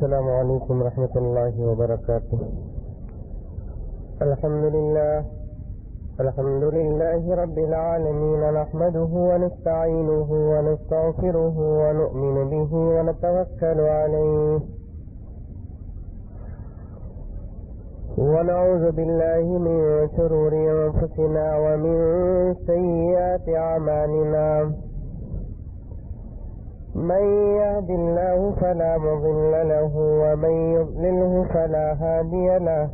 السلام علیکم ورحمۃ اللہ وبرکاتہ۔ الحمد للہ رب العالمین، نحمده ونستعینه ونستغفره ونؤمن به ونتوکل علیہ ونعوذ باللہ من شرور انفسنا ومن سیئات اعمالنا، من يهد الله فلا مضل له ومن يضلله فلا هادي له،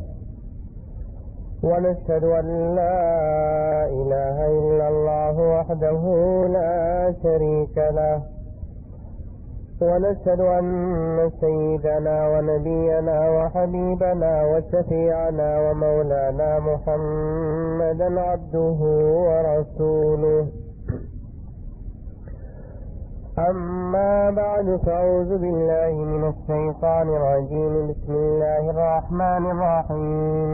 ونشهد أن لا إله إلا الله وحده لا شريك له، ونشهد أن سيدنا ونبينا وحبيبنا وشفيعنا ومولانا محمدا عبده ورسوله، أما بعد فأعوذ بالله من الشيطان الرجيم، بسم الله الرحمن الرحيم،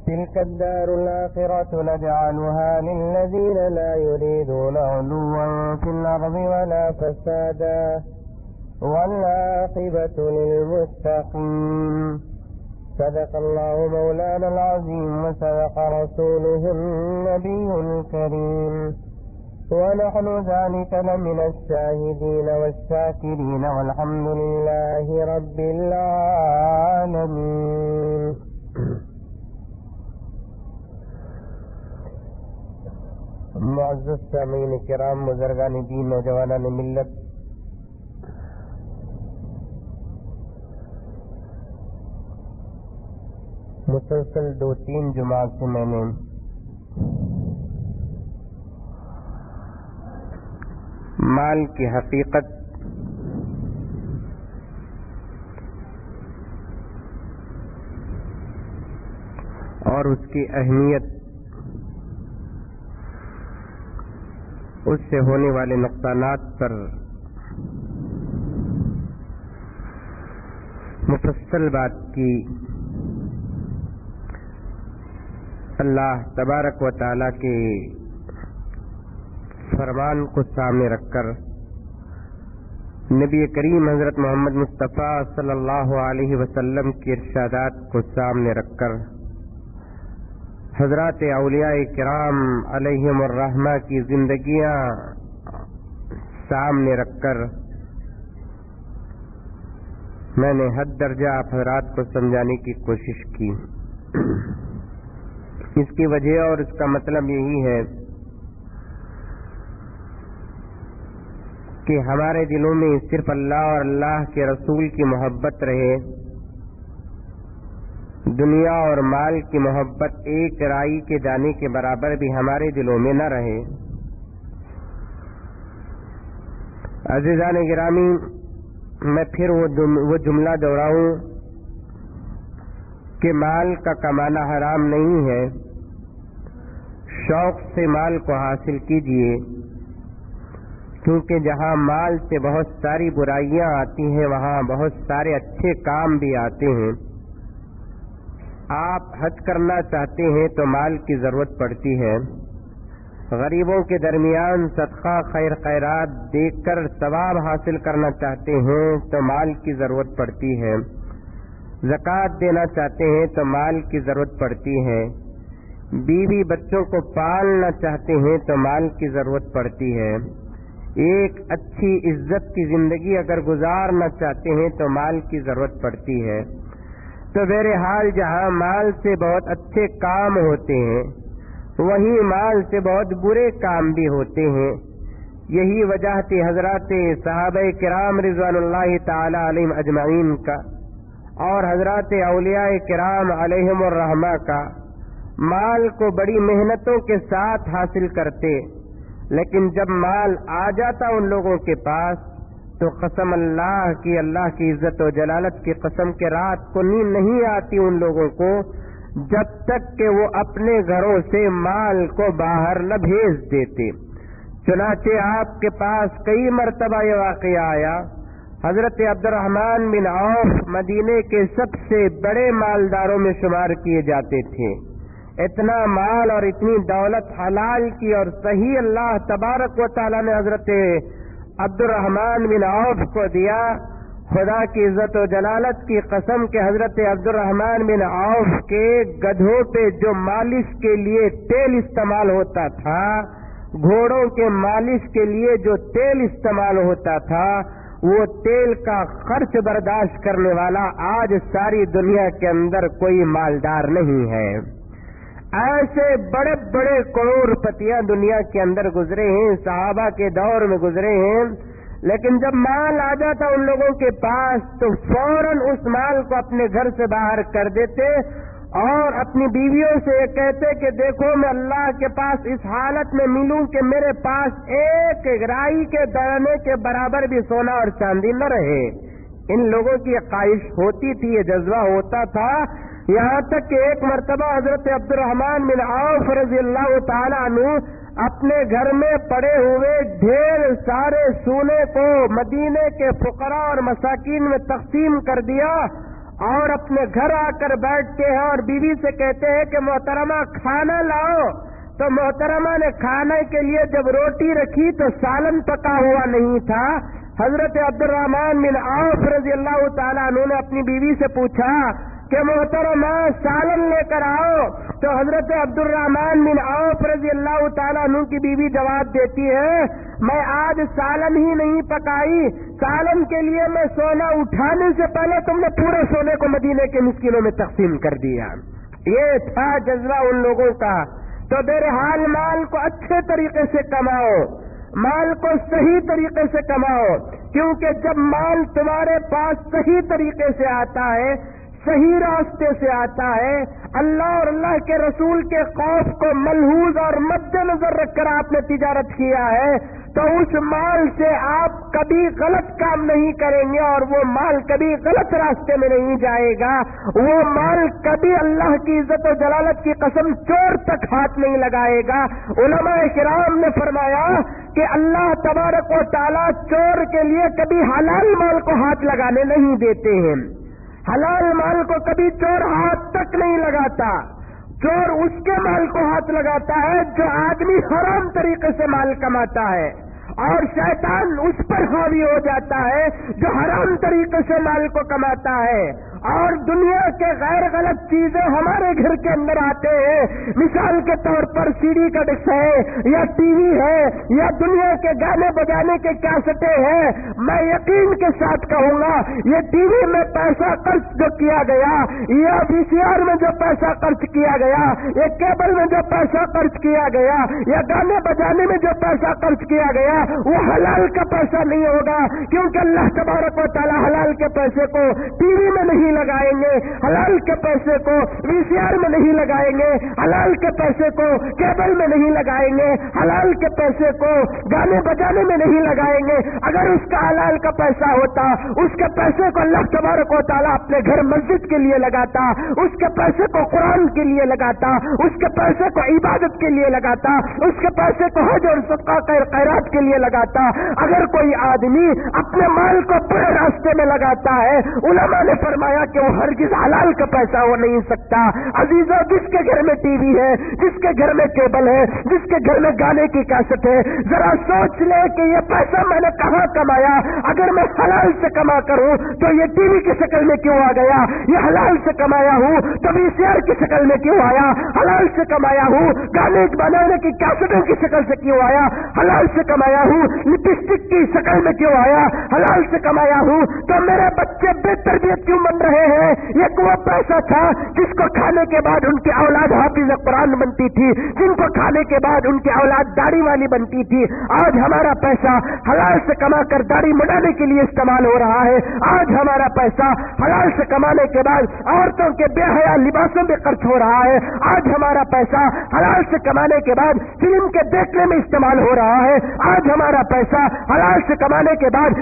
تلك الدار الآخرة نجعلها للذين لا يريدون علوا في الأرض ولا فسادا والعاقبة للمتقين، صدق الله مولانا العظيم وصدق رسوله النبي الكريم، ونحن ذلك لمن الشاهدين والشاكرين، والحمد لله رب العالمين۔ معزز سامعین کرام، بزرگان دین، نوجوانان ملت، مسلسل 2-3 جمعات سے میں نے مال کی حقیقت اور اس کی اہمیت، اس سے ہونے والے نقصانات پر مفصل بات کی۔ اللہ تبارک و تعالی کے فرمان کو سامنے رکھ کر، نبی کریم حضرت محمد مصطفیٰ صلی اللہ علیہ وسلم کے ارشادات کو سامنے رکھ کر، حضرات اولیاء کرام علیہم الرحمہ کی زندگیاں سامنے رکھ کر میں نے حد درجہ آپ حضرات کو سمجھانے کی کوشش کی۔ اس کی وجہ اور اس کا مطلب یہی ہے کہ ہمارے دلوں میں صرف اللہ اور اللہ کے رسول کی محبت رہے، دنیا اور مال کی محبت ایک رائی کے دانے کے برابر بھی ہمارے دلوں میں نہ رہے۔ عزیزان گرامی، میں پھر وہ جملہ دہراؤں کہ مال کا کمانا حرام نہیں ہے، شوق سے مال کو حاصل کیجیے، کیونکہ جہاں مال سے بہت ساری برائیاں آتی ہیں وہاں بہت سارے اچھے کام بھی آتے ہیں۔ آپ حج کرنا چاہتے ہیں تو مال کی ضرورت پڑتی ہے، غریبوں کے درمیان صدقہ خیر خیرات دے کر ثواب حاصل کرنا چاہتے ہیں تو مال کی ضرورت پڑتی ہے، زکوٰۃ دینا چاہتے ہیں تو مال کی ضرورت پڑتی ہے، بیوی بچوں کو پالنا چاہتے ہیں تو مال کی ضرورت پڑتی ہے، ایک اچھی عزت کی زندگی اگر گزارنا چاہتے ہیں تو مال کی ضرورت پڑتی ہے۔ تو بہرحال جہاں مال سے بہت اچھے کام ہوتے ہیں وہیں مال سے بہت برے کام بھی ہوتے ہیں۔ یہی وجہ تھی حضرات صحابہ کرام رضوان اللہ تعالی علیہم اجمعین کا اور حضرات اولیاء کرام علیہم الرحمہ کا، مال کو بڑی محنتوں کے ساتھ حاصل کرتے، لیکن جب مال آ جاتا ان لوگوں کے پاس تو قسم اللہ کی عزت و جلالت کی قسم کے رات کو نیند نہیں آتی ان لوگوں کو جب تک کہ وہ اپنے گھروں سے مال کو باہر نہ بھیج دیتے۔ چنانچہ آپ کے پاس کئی مرتبہ یہ واقعہ آیا، حضرت عبد الرحمن بن عوف مدینے کے سب سے بڑے مالداروں میں شمار کیے جاتے تھے، اتنا مال اور اتنی دولت حلال کی اور صحیح اللہ تبارک و تعالی نے حضرت عبد الرحمن بن عوف کو دیا۔ خدا کی عزت و جلالت کی قسم کہ حضرت عبد الرحمن بن عوف کے گدھوں پہ جو مالش کے لیے تیل استعمال ہوتا تھا، گھوڑوں کے مالش کے لیے جو تیل استعمال ہوتا تھا، وہ تیل کا خرچ برداشت کرنے والا آج ساری دنیا کے اندر کوئی مالدار نہیں ہے۔ ایسے بڑے بڑے کروڑ پتیاں دنیا کے اندر گزرے ہیں، صحابہ کے دور میں گزرے ہیں، لیکن جب مال آ جاتا ان لوگوں کے پاس تو فوراً اس مال کو اپنے گھر سے باہر کر دیتے اور اپنی بیویوں سے یہ کہتے کہ دیکھو میں اللہ کے پاس اس حالت میں ملوں کہ میرے پاس ایک رائی کے دانے کے برابر بھی سونا اور چاندی نہ رہے۔ ان لوگوں کی یہ خواہش ہوتی تھی، یہ جذبہ ہوتا تھا، یہاں تک کہ ایک مرتبہ حضرت عبد الرحمن بن عوف رضی اللہ تعالیٰ عنہ اپنے گھر میں پڑے ہوئے ڈھیر سارے سونے کو مدینے کے فقراء اور مساکین میں تقسیم کر دیا اور اپنے گھر آ کر بیٹھتے ہیں اور بیوی سے کہتے ہیں کہ محترمہ کھانا لاؤ۔ تو محترمہ نے کھانے کے لیے جب روٹی رکھی تو سالن پکا ہوا نہیں تھا۔ حضرت عبد الرحمن بن عوف رضی اللہ تعالیٰ عنہ نے اپنی بیوی سے پوچھا کہ محترمہ سالن لے کر آؤ، تو حضرت عبد الرحمن بن عوف رضی اللہ تعالیٰ عنہ کی بیوی جواب دیتی ہے میں آج سالن ہی نہیں پکائی، سالن کے لیے میں سونا اٹھانے سے پہلے تم نے پورے سونے کو مدینے کے مسکینوں میں تقسیم کر دیا۔ یہ تھا جذبہ ان لوگوں کا۔ تو بہرحال مال کو اچھے طریقے سے کماؤ، مال کو صحیح طریقے سے کماؤ، کیونکہ جب مال تمہارے پاس صحیح طریقے سے آتا ہے، صحیح راستے سے آتا ہے، اللہ اور اللہ کے رسول کے خوف کو ملحوظ اور مد نظر رکھ کر آپ نے تجارت کیا ہے، تو اس مال سے آپ کبھی غلط کام نہیں کریں گے اور وہ مال کبھی غلط راستے میں نہیں جائے گا، وہ مال کبھی اللہ کی عزت و جلالت کی قسم چور تک ہاتھ نہیں لگائے گا۔ علماء کرام نے فرمایا کہ اللہ تبارک و تعالیٰ چور کے لیے کبھی حلال مال کو ہاتھ لگانے نہیں دیتے ہیں، حلال مال کو کبھی چور ہاتھ تک نہیں لگاتا۔ چور اس کے مال کو ہاتھ لگاتا ہے جو آدمی حرام طریقے سے مال کماتا ہے، اور شیطان اس پر حاوی ہو جاتا ہے جو حرام طریقے سے مال کو کماتا ہے۔ اور دنیا کے غیر غلط چیزیں ہمارے گھر کے اندر آتے ہیں، مثال کے طور پر سی ڈی کا ڈسک ہے یا ٹی وی ہے یا دنیا کے گانے بجانے کے کیسٹیں ہیں، میں یقین کے ساتھ کہوں گا یہ ٹی وی میں پیسہ خرچ جو کیا گیا یا وی سی آر میں جو پیسہ خرچ کیا گیا یا کیبل میں جو پیسہ خرچ کیا گیا یا گانے بجانے میں جو پیسہ خرچ کیا گیا وہ حلال کا پیسہ نہیں ہوگا، کیونکہ اللہ تبارک و تعالیٰ حلال کے پیسے کو ٹی وی میں نہیں لگائیں گے، حلال کے پیسے کو وی سی آر میں نہیں لگائیں گے، حلال کے پیسے کو کیبل میں نہیں لگائیں گے، حلال کے پیسے کو گانے بجانے میں نہیں لگائیں گے۔ اگر اس کا حلال کا پیسہ ہوتا، اس کے پیسے کو اللہ تبارک و تعالیٰ اپنے گھر مسجد کے لیے لگاتا، اس کے پیسے کو قرآن کے لیے لگاتا، اس کے پیسے کو عبادت کے لیے لگاتا، اس کے پیسے کو حج اور صدقہ خیرات کے لیے لگاتا۔ اگر کوئی آدمی اپنے مال کو برے راستے میں لگاتا ہے، علماء نے فرمایا کہ وہ ہرگز حلال کا پیسہ ہو نہیں سکتا۔ عزیزوں، جس کے گھر میں ٹی وی ہے، جس کے گھر میں کیبل ہے، جس کے گھر میں گانے کی کیسٹ ہے، ذرا سوچ لے کہ یہ پیسہ میں نے کہاں کمایا؟ اگر میں حلال سے کما کر ہوں تو یہ ٹی وی کی شکل میں کیوں آ گیا؟ یہ حلال سے کمایا ہوں تو وی سی آر کی شکل میں کیوں آیا؟ حلال سے کمایا ہوں گانے بنانے کی کیسٹوں کی شکل سے کیوں آیا؟ حلال سے کمایا ہوں لپسٹک کی شکل میں کیوں آیا؟ حلال سے کمایا ہوں تو میرے بچے بے تربیت کیوں بن رہے ہیں؟ یہ وہ پیسہ تھا جس کو کھانے کے بعد ان کی اولاد حافظ قرآن بنتی تھی، جن کو کھانے کے بعد ان کی اولاد داڑھی والی بنتی تھی۔ آج ہمارا پیسہ حلال سے کما کر داڑھی مڈانے کے لیے استعمال ہو رہا ہے، آج ہمارا پیسہ حلال سے کمانے کے بعد عورتوں کے بے حیا لباسوں میں خرچ ہو رہا ہے، آج ہمارا پیسہ حلال سے کمانے کے بعد فلم کے دیکھنے میں استعمال ہو رہا ہے، آج ہمارا پیسہ حلال سے کمانے کے بعد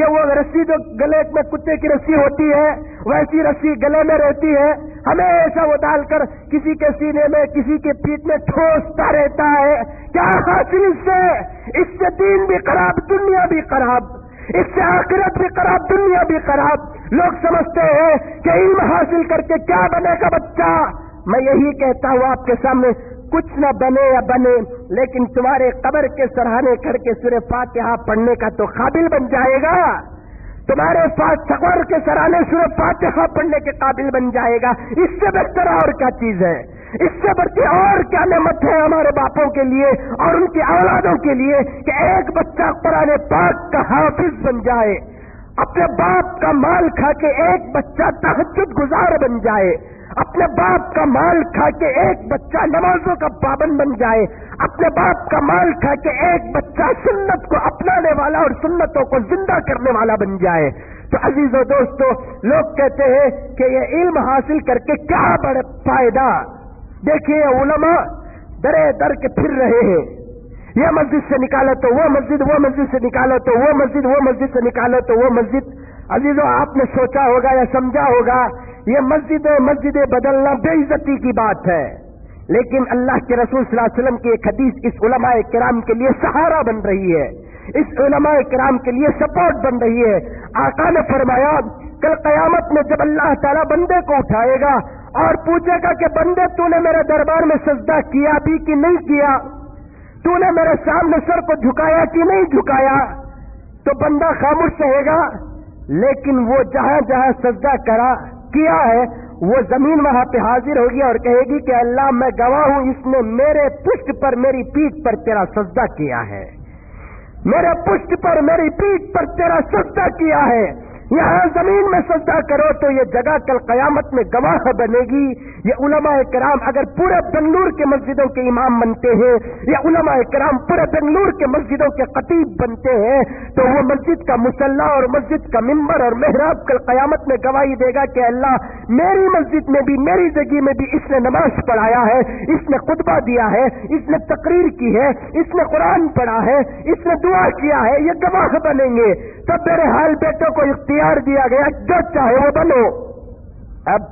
کہ وہ رسی جو گلے میں کتے کی رسی ہوتی ہے ویسی رسی گلے میں رہتی ہے، ہمیشہ وہ ڈال کر کسی کے سینے میں کسی کے پیٹ میں ٹھوستا رہتا ہے. کیا حاصل اس سے دین بھی خراب دنیا بھی خراب، اس سے آخرت بھی خراب دنیا بھی خراب. لوگ سمجھتے ہیں کہ علم حاصل کر کے کیا بنے گا بچہ. میں یہی کہتا ہوں آپ کے سامنے، کچھ نہ بنے یا بنے، لیکن تمہارے قبر کے سراہنے کر کے سورہ فاتحہ پڑھنے کا تو قابل بن جائے گا. تمہارے قبر کے سراہنے سورہ فاتحہ پڑھنے کے قابل بن جائے گا. اس سے بہتر اور کیا چیز ہے؟ اس سے بڑھتی اور کیا نعمت ہے ہمارے باپوں کے لیے اور ان کی اولادوں کے لیے کہ ایک بچہ قرآن پاک کا حافظ بن جائے، اپنے باپ کا مال کھا کے ایک بچہ تہجد گزار بن جائے، اپنے باپ کا مال کھا کے ایک بچہ نمازوں کا پابند بن جائے، اپنے باپ کا مال کھا کے ایک بچہ سنت کو اپنانے والا اور سنتوں کو زندہ کرنے والا بن جائے. تو عزیزو دوستو، لوگ کہتے ہیں کہ یہ علم حاصل کر کے کیا بڑا فائدہ. دیکھیے علماء درے در کے پھر رہے ہیں، یہ مسجد سے نکالو تو وہ مسجد، وہ مسجد سے نکالو تو وہ مسجد، وہ مسجد سے نکالو تو وہ مسجد. عزیزو آپ نے سوچا ہوگا یا سمجھا ہوگا یہ مسجدیں بدلنا بے عزتی کی بات ہے، لیکن اللہ کے رسول صلی اللہ علیہ وسلم کی ایک حدیث اس علماء کرام کے لیے سہارا بن رہی ہے، اس علماء کرام کے لیے سپورٹ بن رہی ہے. آقا نے فرمایا کل قیامت میں جب اللہ تعالیٰ بندے کو اٹھائے گا اور پوچھے گا کہ بندے تو نے میرے دربار میں سجدہ کیا بھی کہ نہیں کیا، تو نے میرے سامنے سر کو جھکایا کہ نہیں جھکایا، تو بندہ خاموش رہے گا. لیکن وہ جہاں جہاں سجدہ کیا ہے وہ زمین وہاں پہ حاضر ہوگی اور کہے گی کہ اللہ میں گواہ ہوں اس نے میرے پشت پر میری پیٹھ پر تیرا سجدہ کیا ہے، میرے پشت پر میری پیٹھ پر تیرا سجدہ کیا ہے. یہاں زمین میں سجدہ کرو تو یہ جگہ کل قیامت میں گواہ بنے گی. یہ علماء کرام اگر پورے بنگلور کے مسجدوں کے امام بنتے ہیں، یہ علماء کرام پورے بنگلور کے مسجدوں کے خطیب بنتے ہیں، تو وہ مسجد کا مصلی اور مسجد کا ممبر اور محراب کل قیامت میں گواہی دے گا کہ اللہ میری مسجد میں بھی میری جگہ میں بھی اس نے نماز پڑھایا ہے، اس نے خطبہ دیا ہے، اس نے تقریر کی ہے، اس نے قرآن پڑھا ہے، اس نے دعا کیا ہے. یہ گواہ بنیں گے. تب میرے حال بیٹوں کو اختیار دیا گیا جو چاہے وہ بنو. اب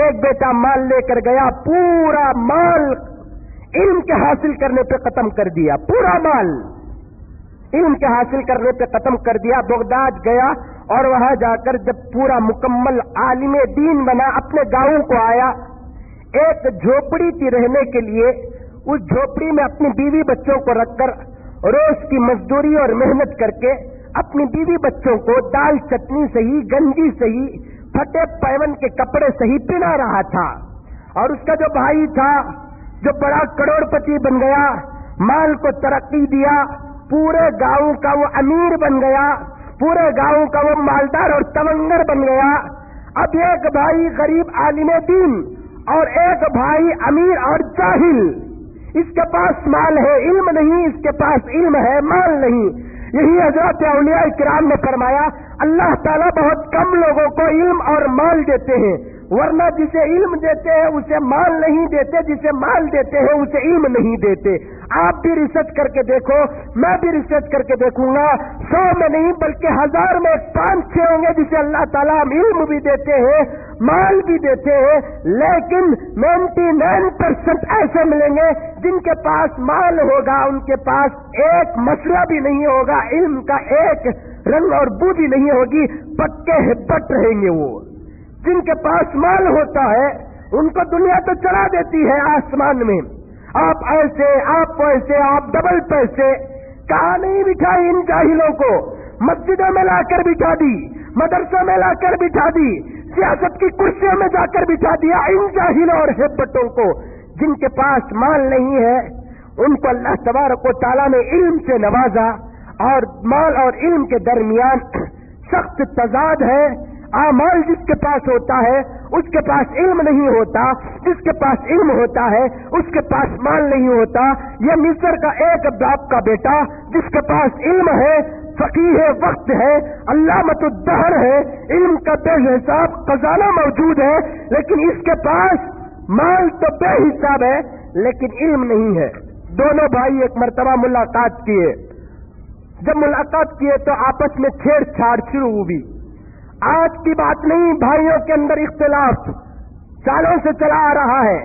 ایک بیٹا مال لے کر گیا، پورا مال علم کے حاصل کرنے پہ ختم کر دیا، پورا مال علم کے حاصل کرنے پہ ختم کر دیا. بغداد گیا اور وہاں جا کر جب پورا مکمل عالم دین بنا، اپنے گاؤں کو آیا. ایک جھوپڑی تھی رہنے کے لیے، اس جھوپڑی میں اپنی بیوی بچوں کو رکھ کر روز کی مزدوری اور محنت کر کے اپنی بیوی بچوں کو دال چٹنی صحیح، گنجی صحیح، پھٹے پیون کے کپڑے صحیح پہنا رہا تھا. اور اس کا جو بھائی تھا جو بڑا کروڑ پتی بن گیا، مال کو ترقی دیا، پورے گاؤں کا وہ امیر بن گیا، پورے گاؤں کا وہ مالدار اور تونگر بن گیا. اب ایک بھائی غریب عالم دین اور ایک بھائی امیر اور جاہل. اس کے پاس مال ہے، علم نہیں، اس کے پاس علم ہے، مال نہیں. یہی حضرت اولیاء کرام نے فرمایا اللہ تعالیٰ بہت کم لوگوں کو علم اور مال دیتے ہیں، ورنہ جسے علم دیتے ہیں اسے مال نہیں دیتے، جسے مال دیتے ہیں اسے علم نہیں دیتے. آپ بھی ریسرچ کر کے دیکھو، میں بھی ریسرچ کر کے دیکھوں گا، 100 میں نہیں بلکہ 1000 میں 5-6 ہوں گے جسے اللہ تعالیٰ ہم علم بھی دیتے ہیں، مال بھی دیتے ہیں، لیکن 99% ایسے ملیں گے جن کے پاس مال ہوگا ان کے پاس ایک مسئلہ بھی نہیں ہوگا، علم کا ایک رنگ اور بو بھی نہیں ہوگی، پکے ہپٹ رہیں گے. وہ جن کے پاس مال ہوتا ہے ان کو دنیا تو چلا دیتی ہے آسمان میں، آپ ایسے آپ ویسے آپ ڈبل پیسے. کہاں نہیں بٹھائی ان جاہلوں کو؟ مسجدوں میں لا کر بٹھا دی، مدرسوں میں لا کر بٹھا دی، سیاست کی کرسیوں میں جا کر بٹھا دیا ان جاہلوں اور ہپٹوں کو. جن کے پاس مال نہیں ہے ان کو اللہ تبارک و تعالیٰ نے علم سے نوازا، اور مال اور علم کے درمیان سخت تضاد ہے. اعمال جس کے پاس ہوتا ہے اس کے پاس علم نہیں ہوتا، جس کے پاس علم ہوتا ہے اس کے پاس مال نہیں ہوتا. یہ مصر کا ایک باپ کا بیٹا جس کے پاس علم ہے، فقیہ وقت ہے، علامۃ الدہر ہے، علم کا بے حساب خزانہ موجود ہے، لیکن اس کے پاس مال تو بے حساب ہے لیکن علم نہیں ہے. دونوں بھائی ایک مرتبہ ملاقات کیے. جب ملاقات کیے تو آپس میں چھیڑ چھاڑ شروع ہوئی. آج کی بات نہیں، بھائیوں کے اندر اختلاف سالوں سے چلا آ رہا ہے.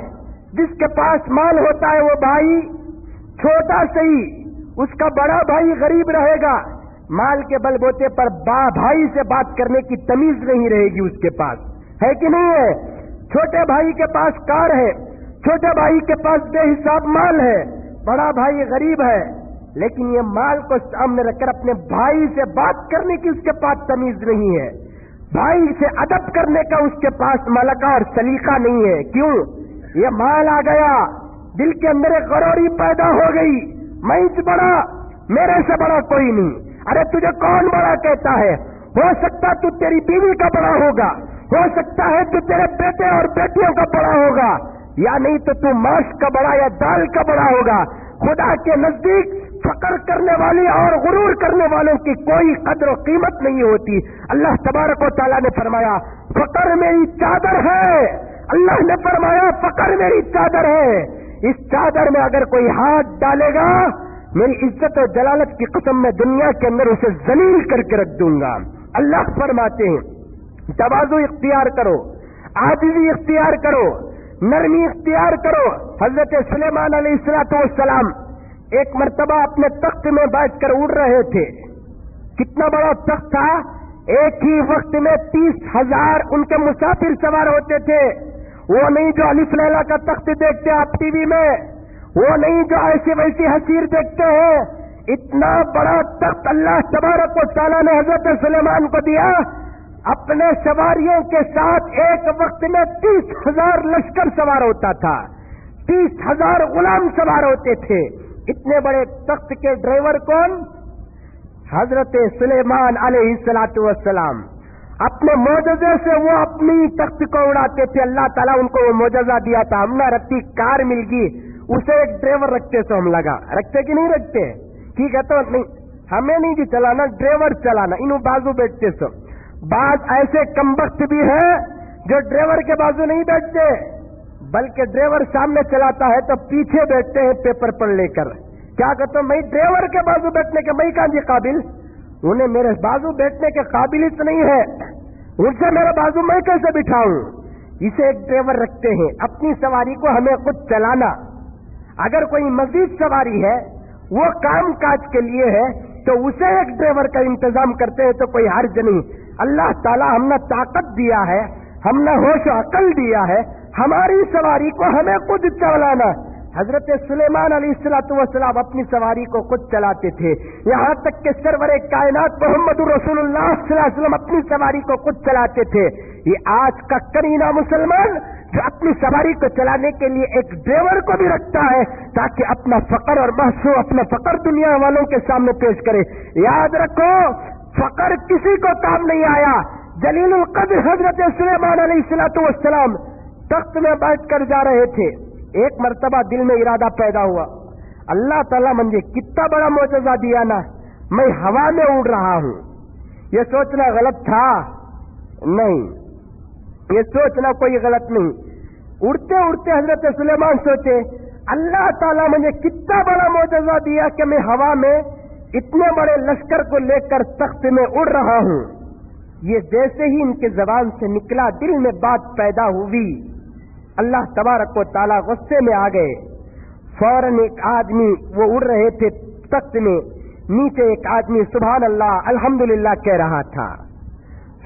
جس کے پاس مال ہوتا ہے وہ بھائی چھوٹا صحیح، اس کا بڑا بھائی غریب رہے گا، مال کے بل بوتے پر بھائی سے بات کرنے کی تمیز نہیں رہے گی اس کے پاس، ہے کہ نہیں ہے؟ چھوٹے بھائی کے پاس کار ہے، چھوٹے بھائی کے پاس بے حساب مال ہے، بڑا بھائی غریب ہے، لیکن یہ مال کو سامنے رکھ کر اپنے بھائی سے بات کرنے کی اس کے پاس تمیز نہیں ہے، بھائی سے ادب کرنے کا اس کے پاس ملکہ اور سلیقہ نہیں ہے. کیوں؟ یہ مال آ گیا، دل کے اندر ایک غروری پیدا ہو گئی، میں ہی بڑا، میرے سے بڑا کوئی نہیں. ارے تجھے کون بڑا کہتا ہے؟ ہو سکتا تو تیری بیوی کا بڑا ہوگا، ہو سکتا ہے تو تیرے بیٹے اور بیٹیوں کا بڑا ہوگا، یا نہیں تو ماش کا بڑا یا دال کا بڑا ہوگا. خدا کے نزدیک فقر کرنے والی اور غرور کرنے والوں کی کوئی قدر و قیمت نہیں ہوتی. اللہ تبارک و تعالیٰ نے فرمایا فقر میری چادر ہے. اللہ نے فرمایا فقر میری چادر ہے. اس چادر میں اگر کوئی ہاتھ ڈالے گا، میری عزت و جلالت کی قسم میں دنیا کے اندر اسے ذلیل کر کے رکھ دوں گا. اللہ فرماتے ہیں تواضع اختیار کرو، عاجزی اختیار کرو، نرمی اختیار کرو. حضرت سلیمان علیہ السلام ایک مرتبہ اپنے تخت میں بیٹھ کر اڑ رہے تھے. کتنا بڑا تخت تھا! ایک ہی وقت میں 30,000 ان کے مسافر سوار ہوتے تھے. وہ نہیں جو الف لیلا کا تخت دیکھتے آپ ٹی وی میں، وہ نہیں جو ایسی ویسی حسیر دیکھتے ہیں. اتنا بڑا تخت اللہ تبارک و تعالیٰ نے حضرت سلیمان کو دیا. اپنے سواریوں کے ساتھ ایک وقت میں 30,000 لشکر سوار ہوتا تھا، 30,000 غلام سوار ہوتے تھے. اتنے بڑے تخت کے ڈرائیور کون؟ حضرت سلیمان علیہ السلام. اپنے معجزے سے وہ اپنی تخت کو اڑاتے تھے. اللہ تعالیٰ ان کو وہ معجزہ دیا تھا. ہم نہ رکھتی کار مل گئی، اسے ایک ڈرائیور رکھتے تو ہم لگا رکھتے کہ نہیں رکھتے؟ ٹھیک ہے تو نہیں، ہمیں نہیں جی چلانا، ڈرائیور چلانا، انہوں بازو بیٹھتے سو. بعض ایسے کمبخت بھی ہیں جو ڈرائیور کے بازو نہیں بیٹھتے، بلکہ ڈرائیور سامنے چلاتا ہے تو پیچھے بیٹھتے ہیں پیپر پر لے کر. کیا کہتا ہوں میں ڈرائیور کے بازو بیٹھنے کے میں کہاں جی قابل، انہیں میرے بازو بیٹھنے کے قابلیت نہیں ہے، ان سے میرا بازو میں کیسے بٹھاؤں؟ اسے ایک ڈرائیور رکھتے ہیں. اپنی سواری کو ہمیں خود چلانا. اگر کوئی مزید سواری ہے وہ کام کاج کے لیے ہے تو اسے ایک ڈرائیور کا انتظام کرتے ہیں تو کوئی حرج نہیں. اللہ تعالیٰ ہم نے طاقت دیا ہے، ہم نے ہوش و عقل دیا ہے، ہماری سواری کو ہمیں خود چلانا. حضرت سلیمان علیہ السلام اپنی سواری کو خود چلاتے تھے. یہاں تک کہ سرور کائنات محمد رسول اللہ صلی اللہ علیہ وسلم اپنی سواری کو خود چلاتے تھے. یہ آج کا کرینہ مسلمان جو اپنی سواری کو چلانے کے لیے ایک ڈرائیور کو بھی رکھتا ہے تاکہ اپنا فقر اور محسو اپنا فقر دنیا والوں کے سامنے پیش کرے. یاد رکھو فقر کسی کو کام نہیں آیا. جلیل القدر حضرت سلیمان علیہ السلام تخت میں بیٹھ کر جا رہے تھے. ایک مرتبہ دل میں ارادہ پیدا ہوا، اللہ تعالیٰ مجھے کتنا بڑا معجزہ دیا نا، میں ہوا میں اڑ رہا ہوں. یہ سوچنا غلط تھا؟ نہیں، یہ سوچنا کوئی غلط نہیں. اڑتے اڑتے حضرت سلیمان سوچے اللہ تعالیٰ مجھے کتنا بڑا معجزہ دیا کہ میں ہوا میں اتنے بڑے لشکر کو لے کر تخت میں اڑ رہا ہوں. یہ جیسے ہی ان کے زبان سے نکلا دل میں بات پیدا ہوئی. اللہ تبارک و تعالیٰ غصے میں آ گئے. فوراً ایک آدمی، وہ اڑ رہے تھے تخت میں، نیچے ایک آدمی سبحان اللہ الحمدللہ کہہ رہا تھا،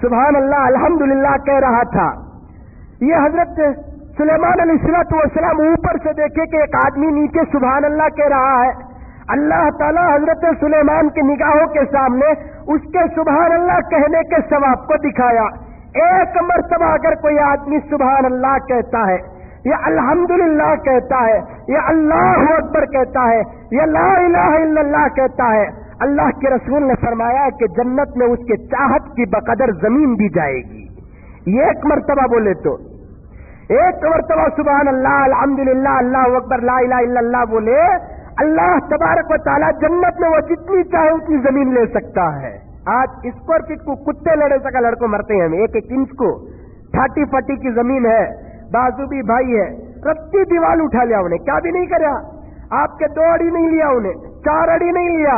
سبحان اللہ الحمدللہ کہہ رہا تھا. یہ حضرت سلیمان علیہ السلام اوپر سے دیکھے کہ ایک آدمی نیچے سبحان اللہ کہہ رہا ہے. اللہ تعالیٰ حضرت سلیمان کی نگاہوں کے سامنے اس کے سبحان اللہ کہنے کے ثواب کو دکھایا. ایک مرتبہ اگر کوئی آدمی سبحان اللہ کہتا ہے یا الحمدللہ کہتا ہے یا اللہ اکبر کہتا ہے یا لا الہ الا اللہ کہتا ہے، اللہ کے رسول نے فرمایا کہ جنت میں اس کے چاہت کی بقدر زمین دی جائے گی. یہ ایک مرتبہ بولے تو، ایک مرتبہ سبحان اللہ الحمدللہ اللہ اکبر لا الہ الا اللہ بولے، اللہ تبارک و تعالیٰ جنت میں وہ جتنی چاہے اتنی زمین لے سکتا ہے. آج اسکوائر فٹ کو کتے لڑے سکا لڑکوں مرتے ہیں، ایک ایک انچ کو 30 کی زمین ہے، بازو بھی بھائی ہے، رتی دیوال اٹھا لیا انہیں، کیا بھی نہیں کرا. آپ کے 2 اڑی نہیں لیا انہیں، 4 اڑی نہیں لیا،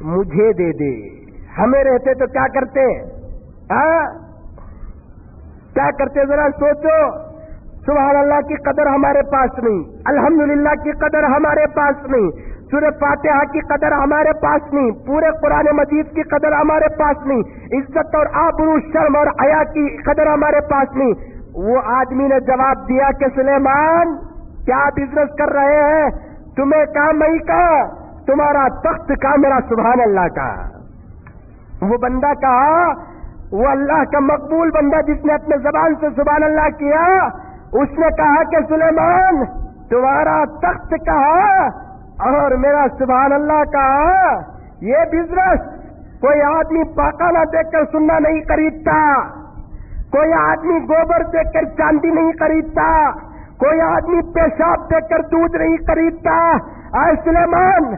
مجھے دے دے. ہمیں رہتے تو کیا کرتے؟ کیا کرتے ذرا سوچو. سبحان اللہ کی قدر ہمارے پاس نہیں, الحمدللہ کی قدر ہمارے پاس نہیں, سورہ فاتحہ کی قدر ہمارے پاس نہیں, پورے قرآن مجید کی قدر ہمارے پاس نہیں, عزت اور آبرو شرم اور حیا کی قدر ہمارے پاس نہیں. وہ آدمی نے جواب دیا کہ سلیمان کیا بزنس کر رہے ہیں؟ تمہیں کہا مئی کا, تمہارا تخت کا, میرا سبحان اللہ کا. وہ بندہ کہا, وہ اللہ کا مقبول بندہ جس نے اپنے زبان سے سبحان اللہ کیا, اس نے کہا کہ سلیمان تمہارا تخت کہا اور میرا سبحان اللہ کہا. یہ بزنس کوئی آدمی پاکانہ دیکھ کر سننا نہیں خریدتا, کوئی آدمی گوبر دیکھ کر چاندی نہیں خریدتا, کوئی آدمی پیشاب دیکھ کر دودھ نہیں خریدتا. اے سلیمان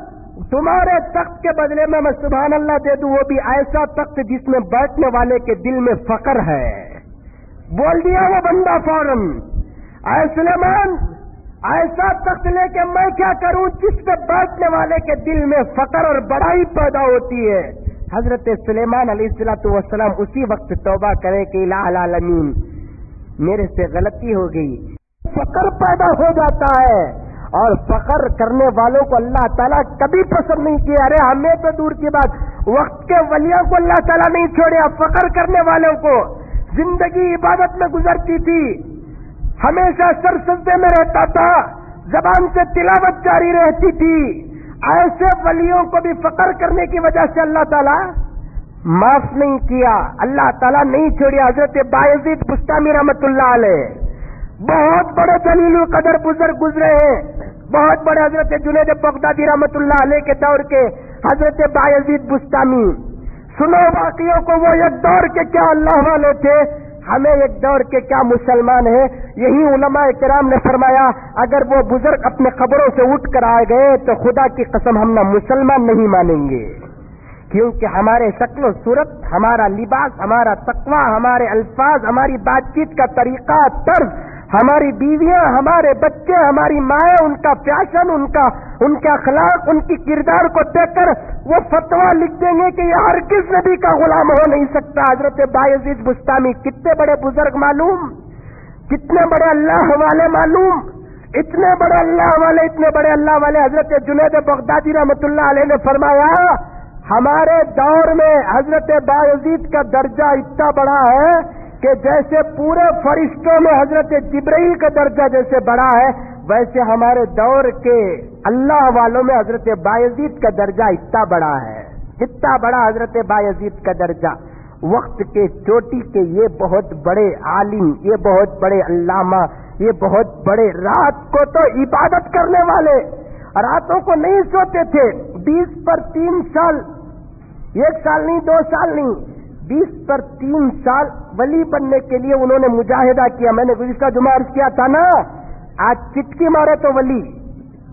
تمہارے تخت کے بدلے میں سبحان اللہ دے دوں, وہ بھی ایسا تخت جس میں بیٹھنے والے کے دل میں فخر ہے. بول دیا وہ بندہ فوراً, اے سلیمان ایسا تخت لے کے میں کیا کروں جس پہ بیٹھنے والے کے دل میں فخر اور بڑائی پیدا ہوتی ہے. حضرت سلیمان علیہ السلام اسی وقت توبہ کرے کہ الہ العالمین میرے سے غلطی ہو گئی. فخر پیدا ہو جاتا ہے, اور فخر کرنے والوں کو اللہ تعالیٰ کبھی پسند نہیں کیا. ارے ہمیں تو دور کی بات, وقت کے ولیوں کو اللہ تعالیٰ نہیں چھوڑا, فخر کرنے والوں کو. زندگی عبادت میں گزرتی تھی, ہمیشہ سر سجدے میں رہتا تھا, زبان سے تلاوت جاری رہتی تھی. ایسے ولیوں کو بھی فخر کرنے کی وجہ سے اللہ تعالیٰ معاف نہیں کیا, اللہ تعالیٰ نہیں چھوڑا. حضرت بایزید بستامی رحمۃ اللہ علیہ بہت بڑے جلیل القدر بزرگ گزرے ہیں, بہت بڑے حضرت جنید بغدادی رحمۃ اللہ علیہ کے دور کے حضرت بایزید بستامی. سنو باقیوں کو, وہ ایک دور کے کیا اللہ والے تھے, ہمیں ایک دور کے کیا مسلمان ہیں. یہی علماء کرام نے فرمایا اگر وہ بزرگ اپنے قبروں سے اٹھ کر آئے گئے تو خدا کی قسم ہم نہ مسلمان نہیں مانیں گے, کیونکہ ہمارے شکل و صورت, ہمارا لباس, ہمارا تقویٰ, ہمارے الفاظ, ہماری بات چیت کا طریقہ, طرز, ہماری بیویاں, ہمارے بچے, ہماری مائیں, ان کا فیشن, ان کے اخلاق, ان کی کردار کو دیکھ کر وہ فتویٰ لکھ دیں گے کہ یہ ہرگز نبی کا غلام ہو نہیں سکتا. حضرت بایزید بستامی کتنے بڑے بزرگ معلوم, کتنے بڑے اللہ والے معلوم, اتنے بڑے اللہ والے, اتنے بڑے اللہ والے. حضرت جنید بغدادی رحمۃ اللہ علیہ نے فرمایا ہمارے دور میں حضرت بایزید کا درجہ اتنا بڑا ہے کہ جیسے پورے فرشتوں میں حضرت جبرائیل کا درجہ جیسے بڑا ہے, ویسے ہمارے دور کے اللہ والوں میں حضرت بایزید کا درجہ اتنا بڑا ہے, اتنا بڑا حضرت بایزید کا درجہ. وقت کے چوٹی کے یہ بہت بڑے عالم, یہ بہت بڑے علامہ, یہ بہت بڑے, رات کو تو عبادت کرنے والے, راتوں کو نہیں سوتے تھے. 20 پر 3 سال, 1 سال نہیں 2 سال نہیں, 20 پر 3 سال ولی بننے کے لیے انہوں نے مجاہدہ کیا. میں نے گزشتہ جمعہ عرض کیا تھا نا, آج چٹکی مارے تو ولی,